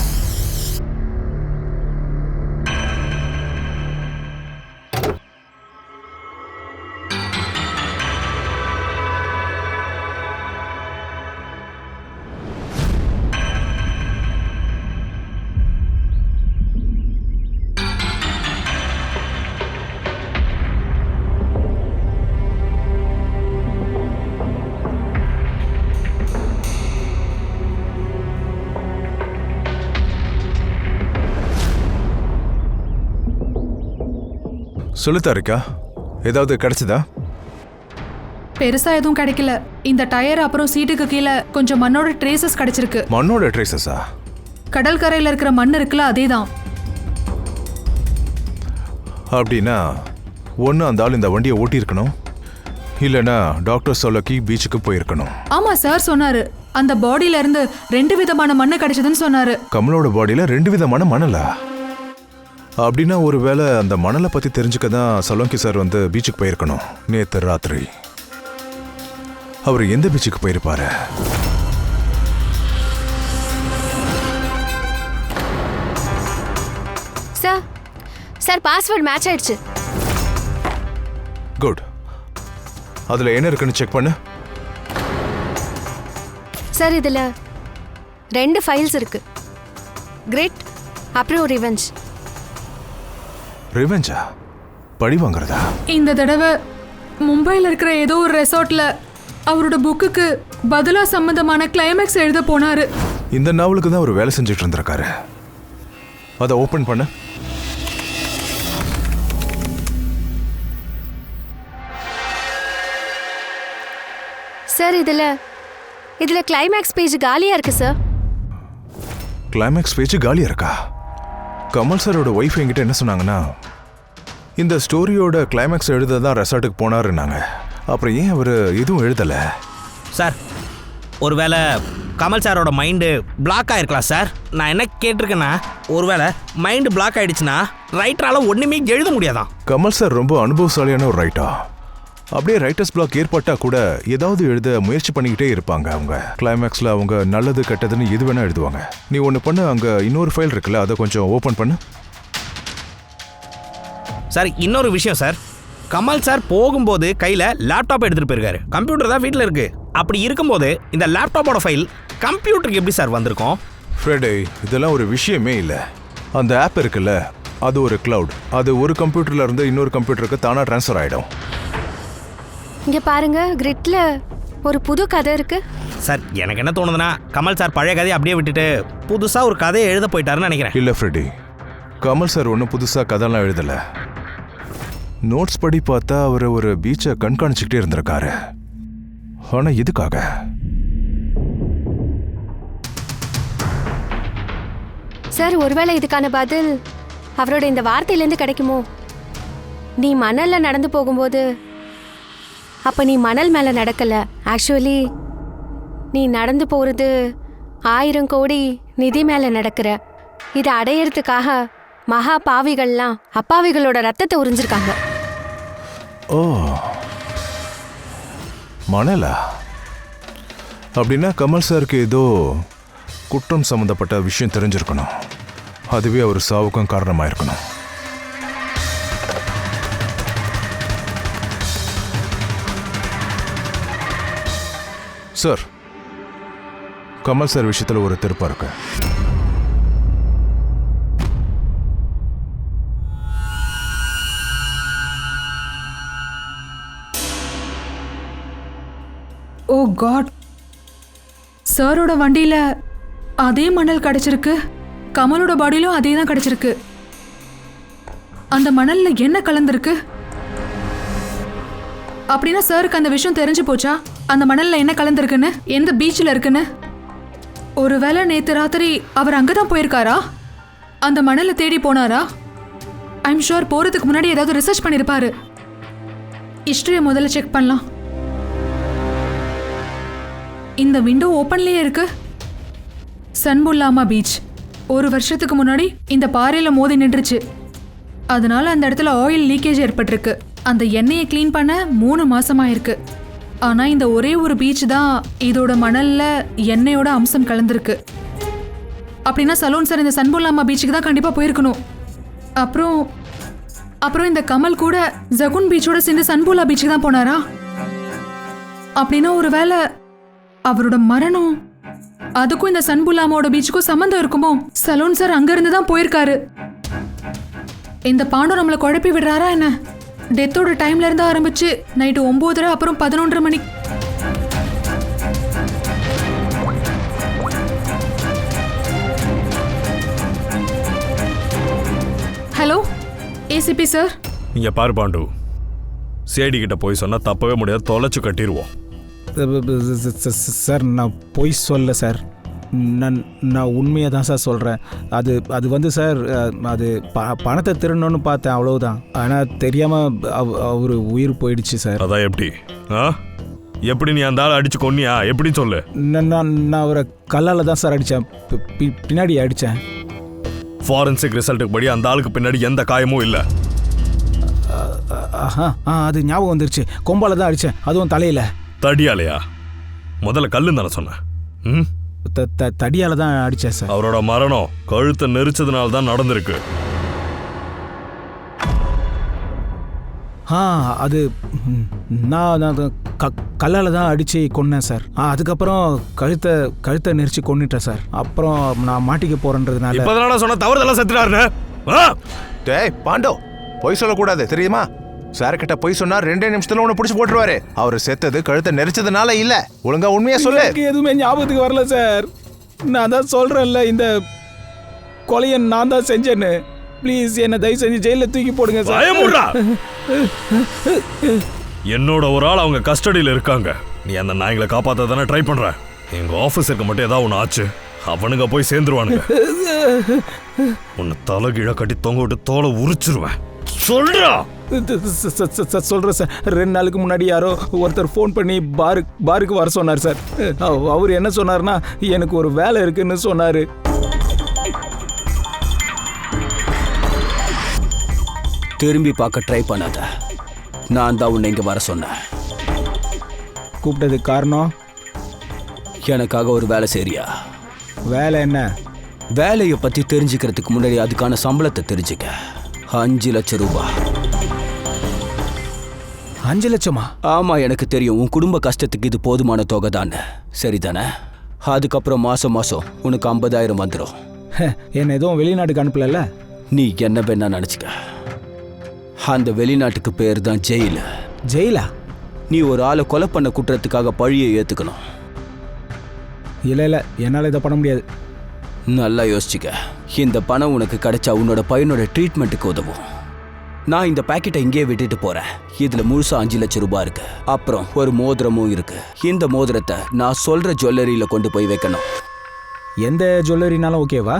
சொல்லுத்தா இருக்கா, ஏதாவது கிடைச்சதா? பெருசா எதுவும் கிடைக்கல. இந்த டயர் அப்புறம் சீட்டுக்கு கீழே கொஞ்சம் மண்ணோட ட்ரேசஸ் கிடைச்சிருக்கு. மண்ணோட ட்ரேசஸா? கடல் கரையில இருக்கிற மண் இருக்குல்ல, அதேதான். அப்படின்னா ஒன்று அந்த ஆள் இந்த வண்டியை ஓட்டி இருக்கணும், இல்லைன்னா டாக்டர் சோலங்கி பீச்சுக்கு போயிருக்கணும். ஆமா சார் சொன்னாரு. அந்த பாடியில இருந்து 2 விதமான மண்ணு கிடைச்சதுன்னு சொன்னாரு. கமலோட பாடியில 2 விதமான மணலா? அப்படின்னா ஒருவேளை அந்த மணலை பத்தி தெரிஞ்சுக்க தான் சோலங்கி சார் வந்து பீச்சுக்கு போயிருக்கணும். நேத்து ராத்திரி அவர் எந்த பீச்சுக்கு போயிருப்பாரு? சார் சார் பாஸ்வேர்ட் மேட்ச் ஆயிடுச்சு. குட். அதுல என்ன இருக்குன்னு செக் பண்ணு. சார் இதுல 2 ஃபைல்ஸ் இருக்கு. கிரேட் அப்புறம் ரிவெஞ்ச். ரிவெஞ்சா? பழி வாங்குறதா? இந்த தடவை மும்பையில் இருக்கிற ஏதோ ஒரு ரெசார்ட்ல அவரோட புக்குக்கு பதிலா சம்பந்தமான கிளைமேக்ஸ் எழுத போனாரு. இந்த நாவலுக்கு தான் ஒரு வேலை செஞ்சுட்டு இருந்திருக்காரு. அதை ஓபன் பண்ண. சார் இதுல கிளைமேக்ஸ் பேஜ் காலியா இருக்கு சார். கிளைமேக்ஸ் பேஜ் காலியா இருக்கா? கமல் சாரோட ஒய்ஃப் என்கிட்ட என்ன சொன்னாங்கன்னா இந்த ஸ்டோரியோட கிளைமேக்ஸ் எழுத தான் ரெசார்ட்டுக்கு போனாருன்னாங்க. அப்புறம் ஏன் அவர் எதுவும் எழுதலை? சார் ஒருவேளை கமல் சாரோட மைண்டு பிளாக் ஆயிருக்கலாம் சார். நான் என்ன கேட்டிருக்கேன்னா, ஒருவேளை மைண்டு பிளாக் ஆயிடுச்சுன்னா ரைட்டரால ஒன்றுமே எழுத முடியாதான். கமல் சார் ரொம்ப அனுபவசாலியான ஒரு ரைட்டா. அப்படியே ரைட்டர்ஸ் பிளாக் ஏற்பட்டா கூட ஏதாவது எழுத முயற்சி பண்ணிக்கிட்டே இருப்பாங்க. அவங்க கிளைமேக்ஸில் அவங்க நல்லது கெட்டதுன்னு எது வேணா எழுதுவாங்க. நீ ஒன்று பண்ணு, அங்கே இன்னொரு ஃபைல் இருக்குல்ல, அதை கொஞ்சம் ஓப்பன் பண்ணு. சார் இன்னொரு விஷயம் சார், கமல் சார் போகும்போது கையில் லேப்டாப் எடுத்துகிட்டு போயிருக்காரு. கம்ப்யூட்டர் தான் வீட்டில் இருக்குது. அப்படி இருக்கும்போது இந்த லேப்டாப்போட ஃபைல் கம்ப்யூட்டருக்கு எப்படி சார் வந்திருக்கும்? ஃப்ரெடே, இதெல்லாம் ஒரு விஷயமே இல்லை. அந்த ஆப் இருக்குல்ல, அது ஒரு கிளவுட். அது ஒரு கம்ப்யூட்டர்ல இருந்து இன்னொரு கம்ப்யூட்டருக்கு தானாக ட்ரான்ஸ்ஃபர் ஆகிடும். இங்க பாருங்க, கிரிட்ல ஒரு புது கதை இருக்கு. சார் எனக்கு என்ன தோணுதுன்னா, கமல் சார் பழைய கதையை அப்படியே விட்டுட்டு புதுசாக ஒரு கதையை எழுத போயிட்டாருன்னு நினைக்கிறேன். இல்லை ஃப்ரெடி, கமல் சார் ஒன்றும் புதுசாக கதைலாம் எழுதலை. நோட்ஸ் படி பார்த்தா அவர் ஒரு பீச்சை கண்காணிச்சுக்கிட்டே இருந்திருக்காரு. ஆனால் எதுக்காக? சார் ஒருவேளை இதுக்கான பதில் அவரோட இந்த வார்த்தையிலேருந்து கிடைக்குமோ? நீ மணல்ல நடந்து போகும்போது அப்ப நீ மணல் மேல நடக்கல, ஆக்சுவலி நீ நடந்து போறது 1000 கோடி நிதி மேல நடக்கிற. இதை அடையறதுக்காக மகா பாவிகள்லாம் அப்பாவிகளோட ரத்தத்தை உறிஞ்சிருக்காங்க. ஓ, மணலா? அப்படின்னா கமல் சாருக்கு ஏதோ குற்றம் சம்மந்தப்பட்ட விஷயம் தெரிஞ்சிருக்கணும். அதுவே அவர் சாவுக்கும் காரணமாயிருக்கணும். சார், கமல் சார் விஷயத்துல ஒரு திருப்பம் இருக்கு. ஓ காட், சாரோட வண்டியில அதே மணல் கிடைச்சிருக்கு, கமலோட பாடியிலும் அதே தான் கிடைச்சிருக்கு. அந்த மணல்ல என்ன கலந்துருக்கு? அப்படின்னா சாருக்கு அந்த விஷயம் தெரிஞ்சு போச்சா? அந்த மணல்ல என்ன கலந்துருக்குன்னு, எந்த பீச்சில் இருக்குன்னு? ஒருவேளை நேத்து ராத்திரி அவர் அங்கதான் போயிருக்காரா? அந்த மணலை தேடி போனாரா? ஐம் ஷூர் போறதுக்கு முன்னாடி ஏதாவது ரிசர்ச் பண்ணிருப்பாரு. ஹிஸ்டரியை முதல்ல செக் பண்ணலாம். இந்த விண்டோ ஓப்பன்லயே இருக்கு. சன்புல்லாமா பீச் 1 வருஷத்துக்கு முன்னாடி இந்த பாறையில மோதி நின்றுச்சு. அதனால அந்த இடத்துல ஆயில் லீக்கேஜ் ஏற்பட்டிருக்கு. அந்த எண்ணெயை கிளீன் பண்ண 3 மாசமாயிருக்கு. ஆனா இந்த ஒரே ஒரு பீச் தான் இதோட மணல்ல எண்ணெயோட அம்சம் கலந்துருக்கு. அப்படின்னா சலூன் சார் இந்த சன்புல்லாமா பீச்சுக்கு தான் கண்டிப்பா போயிருக்கணும். அப்புறம் இந்த கமல் கூட ஜகுன் பீச்சோட சேர்ந்து சன்புல்லா பீச்சுக்கு தான் போனாரா? அப்படின்னா ஒருவேளை அவரோட மரணம் அதுக்கும் இந்த சன்புல்லாமாவோட பீச்சுக்கும் சம்மந்தம் இருக்குமோ? சலூன் சார் அங்க இருந்து தான் போயிருக்காரு. இந்த பாண்டு நம்மளை குழப்பி விடுறாரா என்ன? டெத்தோட டைம்ல இருந்து ஆரம்பிச்சு நைட்டு 9:30 அப்புறம் 11:30 மணி. Hello ACP sir. இங்க பாரு பாண்டு, சேடி கிட்ட போய் சொன்னா தப்பவே முடியாது, தொலைச்சு கட்டிடுவோம். சார் நான் பொய் சொல்ல சார், நான் உண்மையாக தான் சார் சொல்கிறேன். அது வந்து சார், அது பணத்தை திருடணும்னு பார்த்தேன், அவ்வளவுதான். ஆனால் தெரியாமல் அவர் உயிர் போயிடுச்சு சார். அதான் எப்படி? எப்படி நீ அந்த ஆளை அடிச்சு கொன்னியா? எப்படி சொல்லு. நான் அவரை கல்லால் தான் சார் அடித்தேன், பின்னாடி அடித்தேன். ஃபாரன்சிக் ரிசல்ட்டுக்கு படி அந்த ஆளுக்கு பின்னாடி எந்த காயமும் இல்லை. அது ஞாபகம் வந்துருச்சு, கொம்பால தான் அடித்தேன், அதுவும் தலையில். தடியாலையா? முதல்ல கல்லுன்னு தானே சொன்னேன். தடியால தான் அடிச்சேன் சார். அவரோட மரணம் கழுத்தை நெரிச்சதுனால தான் நடந்திருக்கு. அது நான் கல்லால தான் அடிச்சு கொன்னேன் சார். அதுக்கப்புறம் கழுத்தை நெரிச்சு கொன்னுட்டேன் சார். அப்புறம் நான் மாட்டிக்க போறேன்றதுனால. இப்பதான் சொன்ன தவறுதெல்லாம் செத்துறாருன்னு. டேய் பாண்டோ, பொய் சொல்லக்கூடாது தெரியுமா? சார்கிட்ட போய் சொன்னா 2 நிமிஷத்துல உன்னை பிடிச்சி போட்டுருவாரு. அவர் செத்தது கழுத்தை நெரிச்சதுனால இல்ல. ஒழுங்கா உண்மையா சொல்லு. எனக்கு எதுவுமே ஞாபகத்துக்கு வரல சார். நான் தான் சொல்றேன்ல, இந்த கொலையை நான் தான் செஞ்சேன்னு. ப்ளீஸ் என்ன தயவு செஞ்சு ஜெயில தூக்கி போடுங்க சார். என்னோட ஒரு ஆள் அவங்க கஸ்டடியில் இருக்காங்க. நீ அந்த நாய்களை காப்பாற்ற தானே ட்ரை பண்ற. எங்க ஆபீஸருக்கு மட்டும் ஏதாவது ஒன்று ஆச்சு, அவனுங்க போய் சேர்ந்துருவானுங்க. உன்னை தலைகீழ கட்டி தொங்க விட்டு தோலை உரிச்சிருவேன். சொல்றா. சொல்றேன் சார். 2 நாளுக்கு முன்னாடி யாரோ ஒருத்தர் ஃபோன் பண்ணி பாருக்கு வர சொன்னார் சார். அவர் என்ன சொன்னார்னா, எனக்கு ஒரு வேலை இருக்குன்னு சொன்னாரு. திரும்பி பார்க்க ட்ரை பண்ணாத. நான் தான் உன்னை இங்க வர சொன்னேன். கூப்பிட்டதுக்கு காரணம்? எனக்காக ஒரு வேலை சரியா? வேலை என்ன? வேலையை பத்தி தெரிஞ்சுக்கிறதுக்கு முன்னாடி அதுக்கான சம்பளத்தை தெரிஞ்சுக்க. 5 லட்சம் ரூபாய். 5 லட்சமா? ஆமா, எனக்கு தெரியும் உன் குடும்ப கஷ்டத்துக்கு இது போதுமான தொகை தானே, சரிதானே? அதுக்கப்புறம் மாசம் மாசம் உனக்கு 50,000 வந்துடும். என்ன எதுவும் வெளிநாட்டுக்கு அனுப்பல? நீ என்ன வேணா நினைச்சுக்க. அந்த வெளிநாட்டுக்கு பேர் தான் ஜெயிலு. ஜெயிலா? நீ ஒரு ஆளை கொலை பண்ண குற்றத்துக்காக பழியை ஏத்துக்கணும். இல்ல என்னால இதை பண்ண முடியாது. நல்லா யோசிச்சுக்க. இந்த பணம் உனக்கு கிடைச்சா உன்னோட பையனோட ட்ரீட்மெண்ட்டுக்கு உதவும். நான் இந்த பாக்கெட்டை இங்கேயே விட்டுட்டு போறேன். இதுல முழுசா 5 லட்சம் ரூபாய் இருக்கு. அப்புறம் ஒரு மோதிரமும் இருக்கு. இந்த மோதிரத்தை நான் சொல்ற ஜுவல்லரியில கொண்டு போய் வைக்கணும். எந்த ஜுவல்லரினாலும் ஓகேவா?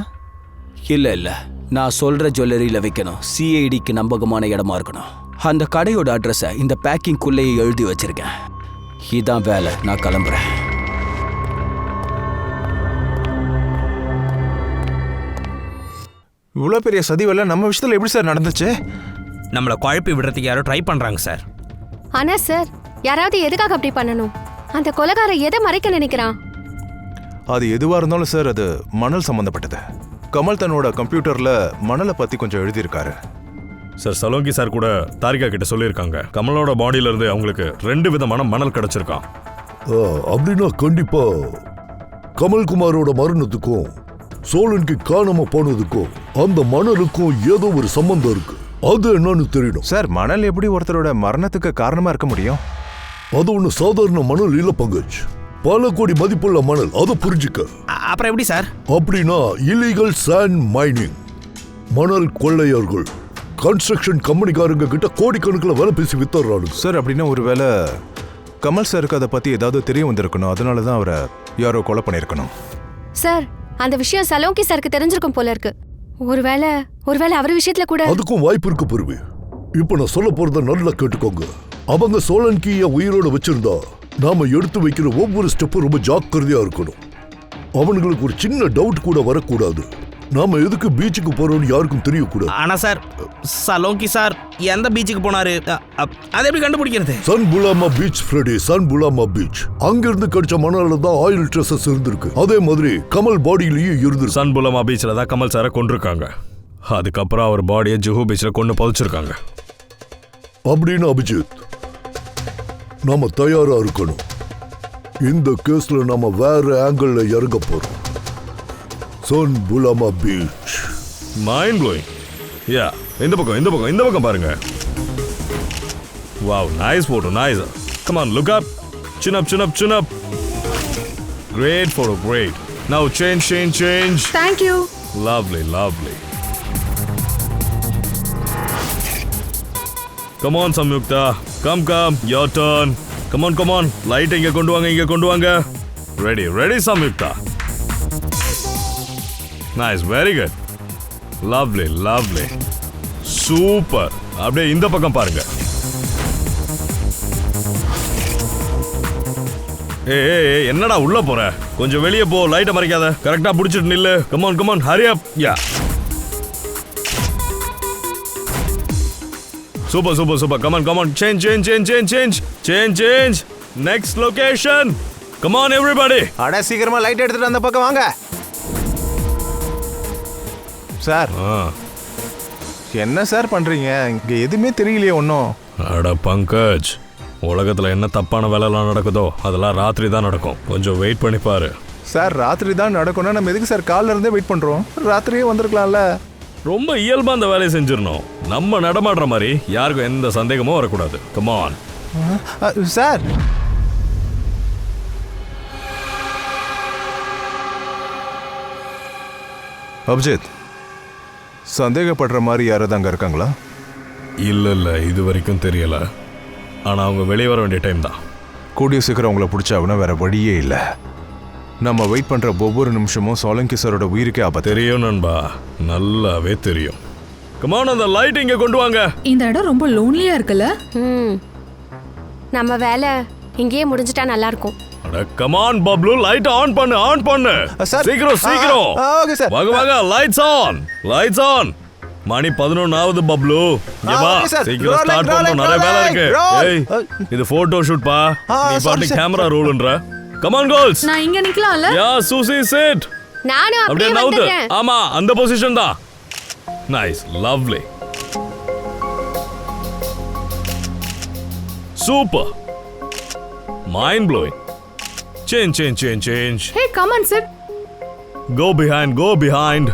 இல்ல நான் சொல்ற ஜுவல்லரியில வைக்கணும். சிஐடிக்கு நம்பகமான இடமா இருக்கணும். அந்த கடையோட அட்ரஸை இந்த பேக்கிங்குள்ளேயே எழுதி வச்சிருக்கேன். இதான் வேலை. நான் கிளம்புறேன். இவ்வளோ பெரிய சதி வேலை நம்ம விஷயத்துல எப்படி சார் நடந்துச்சு? நம்மளை குழப்பி விடுறதுக்கு யாரோ ட்ரை பண்றாங்க சார். ஆனா சார், யாராவது எதுக்காக அப்படி பண்ணணும்? அந்த கொலைகாரன் எதை மறைக்க நினைக்கிறான்? அது எதுவா இருந்தாலும் சார், அது மணல் சம்பந்தப்பட்டது. கமல் தன்னோட கம்ப்யூட்டர்ல மணலை பத்தி கொஞ்சம் எழுதியிருக்காரு. சார் சலோங்கி சார் கூட தாரிகா கிட்ட சொல்லியிருக்காங்க, கமலோட பாடியில இருந்து அவங்களுக்கு 2 விதமான மணல் கிடைச்சிருக்கான். அப்படின்னா கண்டிப்பா கமல்குமாரோட மரணத்துக்கும் சோழனுக்கு காணாம போனதுக்கும் அந்த மணலுக்கும் ஏதோ ஒரு சம்பந்தம் இருக்கு. அது என்னன்னு தெரியணும் சார். மணல் எப்படி ஒருத்தரோட மரணத்துக்கு காரணமா இருக்க முடியும்? அது ஒண்ணு சாதாரண மணல் இல்ல பங்கஜ், பல கோடி மதிப்புள்ள மணல். அதை புரிஞ்சுக்க. அப்புறம் எப்படி சார்? அப்படின்னா இல்லீகல் சாண்ட் மைனிங், மணல் கொள்ளையர்கள் கன்ஸ்ட்ரக்ஷன் கம்பெனிக்காரங்க கிட்ட கோடிக்கணக்கில் வேலை பேசி வித்தர்றானுங்க சார். அப்படின்னா ஒருவேளை கமல் சாருக்கு அதை பத்தி ஏதாவது தெரிய வந்திருக்கணும். அதனால தான் அவரை யாரோ கொலை பண்ணியிருக்கணும். சார், அந்த விஷயம் சலோங்கி சாருக்கு தெரிஞ்சிருக்கும் போல இருக்கு. ஒருவேளை அவர் விஷயத்துல கூட. அதுக்கும் வாய்ப்பு இருக்கு பருவி. இப்ப நான் சொல்ல போறத நல்லா கேட்டுக்கோங்க. அவங்க சோழன்கிய உயிரோட வச்சிருந்தா நாம எடுத்து வைக்கிற ஒவ்வொரு ஸ்டெப்பும் ரொம்ப ஜாக்கிரதையா இருக்கணும். அவனுங்களுக்கு ஒரு சின்ன டவுட் கூட வரக்கூடாது. நாம எதுக்கு பீச்சுக்கு போறோம்னு யாருக்கும் தெரியக்கூடாது. ஆனா சார், சலோங்கி சார் எந்த பீச்சுக்கு போனாரு? அதை எப்படி கண்டுபிடிக்கிறது? சன் புலாமா பீச் ஃப்ரெடி, சன் புலாமா பீச். அங்கிருந்து கிடைச்ச மணால தான் ஆயில் ட்ரெஸ்ஸஸ் இருந்திருக்கு. அதே மாதிரி கமல் பாடியிலேயே இருந்திருக்கு. சன் புலமா பீச்சில் தான் கமல் சாரை கொண்டிருக்காங்க. அதுக்கப்புறம் அவர் பாடியை ஜுஹு பீச்சில் கொண்டு புதைச்சிருக்காங்க. அப்படின்னு அபிஜித், நாம தயாரா இருக்கணும். இந்த கேஸ்ல நாம வேற ஆங்கிள் இறங்க போறோம். சன் புலாமா பீச். Mind blowing. யா, இந்த பக்கம் பாருங்க. Wow, nice photo, nice. Come on, look up. Chin up. Great photo, great. Now change. Thank you. Lovely. Come on, Samyukta. Come. Your turn. Come on. Light இங்க கொண்டு வாங்க. Ready, Samyukta. Nice, very good. Lovely. Super. அப்படியே இந்த பக்கம் பாருங்க. ஏய், என்னடா உள்ள போற? கொஞ்சம் வெளியே போ, லைட்டை மறைக்காத. கரெக்டா புடிச்சிட்டு நில்லு. Come on, hurry up. Yeah. Super. Come on. Change. Next location. Come on, everybody. அட சீக்கிரமா லைட் எடுத்துட்டு அந்த பக்கம் வாங்க. சார், என்ன சார் பண்றீங்க? இங்க எதுவுமே தெரியலையே ஒன்னும். அட பங்கஜ், உலகத்துல என்ன தப்பான வேலைலாம் நடக்குதோ அதெல்லாம் ராத்திரி தான் நடக்கும். கொஞ்சம் வெயிட் பண்ணி பாரு. சார், ராத்திரி தான் நடக்கும்னா நம்ம எதுக்கு சார் காலைல இருந்தே வெயிட் பண்றோம்? ராத்திரியே வந்திருக்கலாம்ல. ரொம்ப இயல்பா அந்த வேலையை செஞ்சிடணும். நம்ம நடமாடுற மாதிரி யாருக்கும் எந்த சந்தேகமும் வரக்கூடாது. Come on. சார், அபிஜித், சந்தேகப்படுற மாதிரி யாராவது அங்க இருக்காங்களா? இல்ல, இது வரைக்கும் தெரியல. ஆனா அவங்க வெளியே வர வேண்டிய டைம் தான். கூடிய சீக்கிரம் அவங்கள பிடிச்சாங்கன்னா வேற வழியே இல்லை. நம்ம வெயிட் பண்ற ஒவ்வொரு நிமிஷமும் சோலங்கி சாரோட உயிருக்கே ஆபத்து. தெரியும் நண்பா, நல்லாவே தெரியும். Come on, அந்த லைட் இங்க கொண்டு வாங்க. இந்த இடம் ரொம்ப லோன்லியா இருக்குல்ல? நம்ம வேலை இங்கேயே முடிஞ்சிட்டா நல்லா இருக்கும். அட come on Bablu, light on பண்ணு. சீக்கிரம். Okay sir. வாங்க, லைட்ஸ் ஆன். மணி 11 ஆகுது பப்ளு. இங்க வா, சீக்கிரம் ஸ்டார்ட் பண்ணனும். நிறைய வேலை இருக்கு. ஏய், இது போட்டோ ஷூட் பா. நீ பாட்டு கேமரா ரோல்ன்ற. Come on girls. நான் இங்க நிக்கலாம்ல? யா, சூசி சிட். நானும் அப்படியே வந்துட்டேன். ஆமா, அந்த பொசிஷன் தான். Nice, lovely. Super. Mind blowing. Change. Hey, come on, sit. Go behind.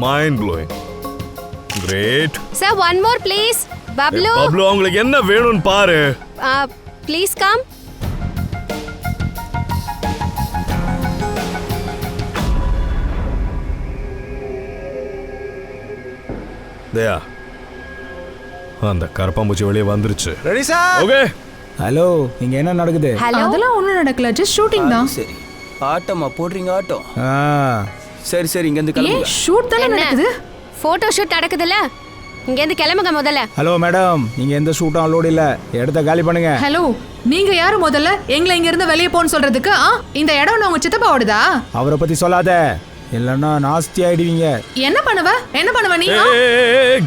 Mind blowing. Great. Sir, one more please. Bablu. Bablu, உங்களுக்கு என்ன வேணும்னு பாரு. Please come. தயா, அந்த கரப்பாம்பூச்சி வெளியே வந்துருச்சு. Ready sir. ஓகே. ஹலோ, இங்க என்ன நடக்குது? Hello. அதெல்லாம் ஒண்ணும் நடக்கல, just shooting தான். சரி. ஆட்டமா போடுறீங்க ஆட்டம். ஆ, சரி சரி இங்க இருந்து ஏன் கிளம்புங்க. ஷூட் தானே நடக்குது? போட்டோ ஷூட் நடக்குதுல்ல, இங்கேருந்து கிளம்புங்க முதல்ல. ஹலோ மேடம், இங்கே எந்த ஷூட்டும் அலோடு இல்லை, இடத்த காலி பண்ணுங்க. ஹலோ, நீங்க யாரு முதல்ல எங்களை இங்க இருந்து வெளியே போன்னு சொல்றதுக்கு? இந்த இடம் நான் உங்க சித்தப்பாவோடதா? அவரை பற்றி சொல்லாத, இல்லைன்னா நாஸ்தி ஆயிடுவீங்க. என்ன பண்ணுவ நீ?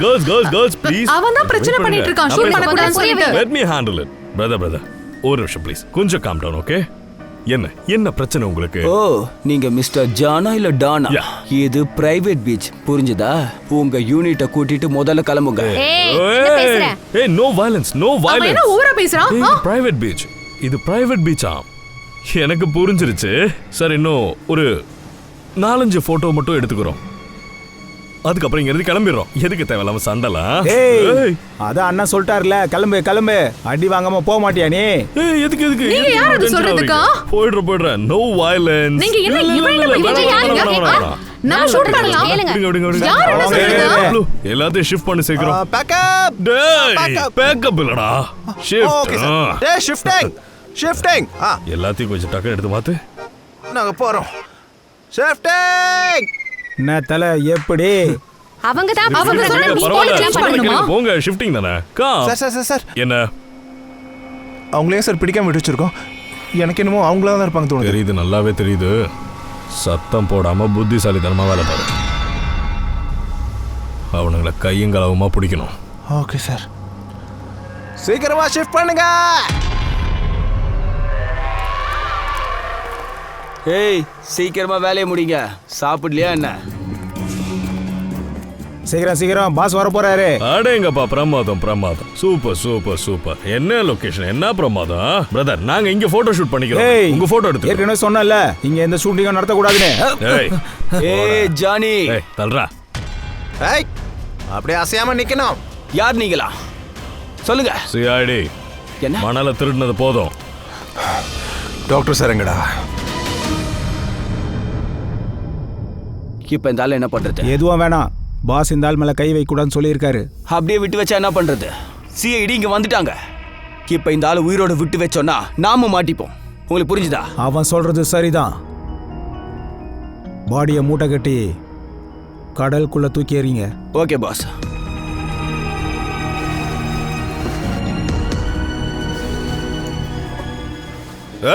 Girls please. அவன் தான் பிரச்சனை பண்ணிட்டு இருக்கான், ஷூட் பண்ண கூடாதுன்னு சொல்லிட்டு. Let me handle it. Brother ஒரு நிமிஷம் ப்ளீஸ், கொஞ்சம் காம் டவுன். ஓகே, என்ன பிரச்சனை உங்களுக்கு? ஓ, நீங்க மிஸ்டர் ஜானா இல்ல டானா? Yeah. இது பிரைவேட் பீச், புரிஞ்சுதா? உங்க யூனிட்ட கூட்டிட்டு முதல்ல கிளம்புங்க. ஏய், என்ன பேசுற? ஏய், நோ வயலன்ஸ், நோ அவன் வயலன்ஸ். என்ன ஊரா பேசுறான்? பிரைவேட் பீச், இது பிரைவேட் பீச்சா? எனக்கு புரிஞ்சிருச்சு சார். இன்னும் ஒரு 4-5 போட்டோ மட்டும் எடுத்துக்கிறோம், அதுக்கப்புறம் இங்க இருந்து கிளம்பிடுறோம். எதுக்கு தேவையில்லாம சண்டலாம்? ஏய், அதான் அண்ணா சொல்லிட்டாருல, கிளம்பு கிளம்பு. அடி வாங்காம போக மாட்டியா நீ? ஏய், எதுக்கு நீங்க யார் அது சொல்றதுக்கா? போயிடுறேன். No violence. நீங்க என்ன இவன் என்ன பண்றீங்க? யாருங்க? நான் ஷூட் பண்ணலாம். கேளுங்க. யார் என்ன சொல்றது? எல்லாத்தையும் ஷிஃப்ட் பண்ணி சேர்க்கிறோம். பேக்கப். டேய், பேக்கப் இல்லடா, ஷிஃப்ட். Okay sir. டேய், ஷிஃப்டிங். எல்லாத்தையும் கொஞ்சம் டக்கு எடுத்து மாத்து. நாங்க போறோம். ஷிஃப்டிங். என்ன தலை எப்படி? அவங்க தான் அவங்க சொன்னா சொன்னா நீ நீ போய் change change பண்ணணுமா? பண்ணணுமா? போங்க, ஷிஃப்டிங் தானே. சார் என்ன அவங்களே சார் பிடிக்காம விட்டு வச்சிருக்கோம். எனக்கு என்னமோ அவங்களா தான் இருப்பாங்க தோணுது. தெரியுது, நல்லாவே தெரியுது. சத்தம் போடாம புத்திசாலித்தனமா வேலை பாரு. அவனுங்களை கையும் களவுமா பிடிக்கணும். ஓகே சார், சீக்கிரமா ஷிஃப்ட் பண்ணுங்க. ஏய், சீக்கிரமா வேலையை முடிங்க. சாப்பிடலையா என்ன? சீக்கிரம் பாஸ் வர போறாரு. அடேங்கப்பா, பிரமாதம். சூப்பர். என்ன லொகேஷன், என்ன பிரமாதம். பிரதர், நாங்க இங்க போட்டோ ஷூட் பண்ணிக்கிறோம். ஏய், உங்க போட்டோ எடுத்து. ஏற்கனவே சொன்னல, இங்க எந்த ஷூட்டிங்கும் நடத்த கூடாதுன்னு. ஏய், ஏய் ஜானி, தல்றா. ஏய், அப்படியே அசையாம நிக்கணும். யார் நீங்களா? சொல்லுங்க. சிஐடி என்ன? மணல திருடினது போதும். டாக்டர் சார் எங்கடா? இப்ப இந்த ஆள் என்ன பண்றது? எதுவும் வேணாம், பாஸ் இந்த ஆள் மேல கை வைக்கூடாதுன்னு சொல்லியிருக்காரு. அப்படியே விட்டு வச்சா என்ன பண்றது? சிஐடி இங்க வந்துட்டாங்க. இப்ப இந்த ஆள் உயிரோட விட்டு வச்சோன்னா நாம மாட்டிப்போம். உங்களுக்கு புரிஞ்சுதா? அவன் சொல்றது சரிதான். பாடியை மூட்டை கட்டி கடலுக்குள்ள தூக்கி எறிங்க. Okay pass.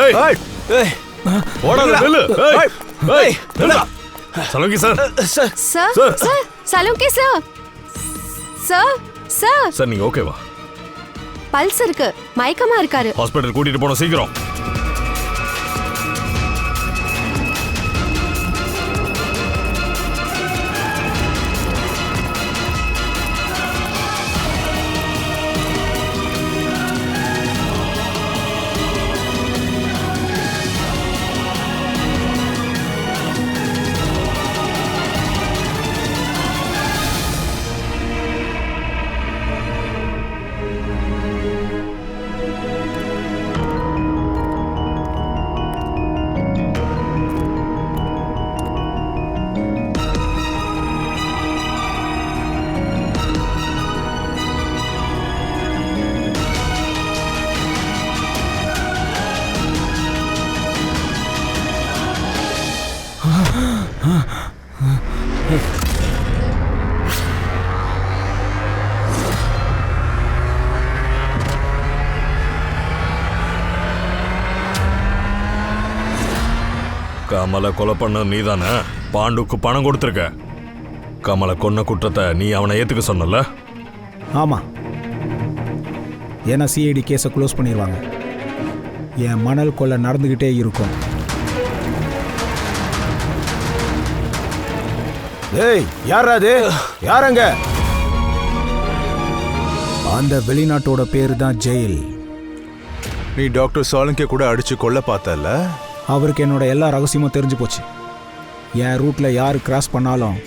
ஏய், ஏய், ஓடாத, நில்லு. ஏய், ஏய், நில்லுடா. சலோங்கி சார். சார், சார் சலோங்கி சார். சார், நீங்க ஓகேவா? பல்ஸ் இருக்கு, மயக்கமா இருக்காரு. ஹாஸ்பிட்டல் கூட்டிட்டு போனோம், சீக்கிரம். கமலை கொலை பண்ண நீதானே? பாண்டுக்கு பணம் கொடுத்துருக்க. கமலை கொன்ன குற்றத்தை நீ அவனை ஏத்துக்க சொன்னல? ஆமா, ஏன்னா சிஐடி கேஸை க்ளோஸ் பண்ணிடுவாங்க. என் மணல் கொள்ளை நடந்துகிட்டே இருக்கும். ஏய், யாரா அது? யாரங்க? அந்த வெளிநாட்டோட பேரு தான் ஜெயில். நீ டாக்டர் சாலங்கே கூட அடிச்சு கொல்ல பார்த்தல? அவருக்கு என்னோட எல்லா ரகசியமும் தெரிஞ்சு போச்சு. என் ரூட்ல யாரு கிராஸ் பண்ணாலும்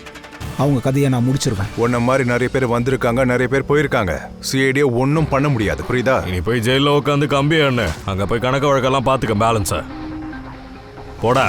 அவங்க கதையை நான் முடிச்சிருவேன். உன்ன மாதிரி நிறைய பேர் வந்திருக்காங்க, நிறைய பேர் போயிருக்காங்க. சிஐடியை ஒன்றும் பண்ண முடியாது, புரியுதா? நீ போய் ஜெயிலில் உட்காந்து கம்பி அண்ணு, அங்கே போய் கணக்கு வழக்கெல்லாம் பார்த்துக்க, பேலன்ஸை போடா.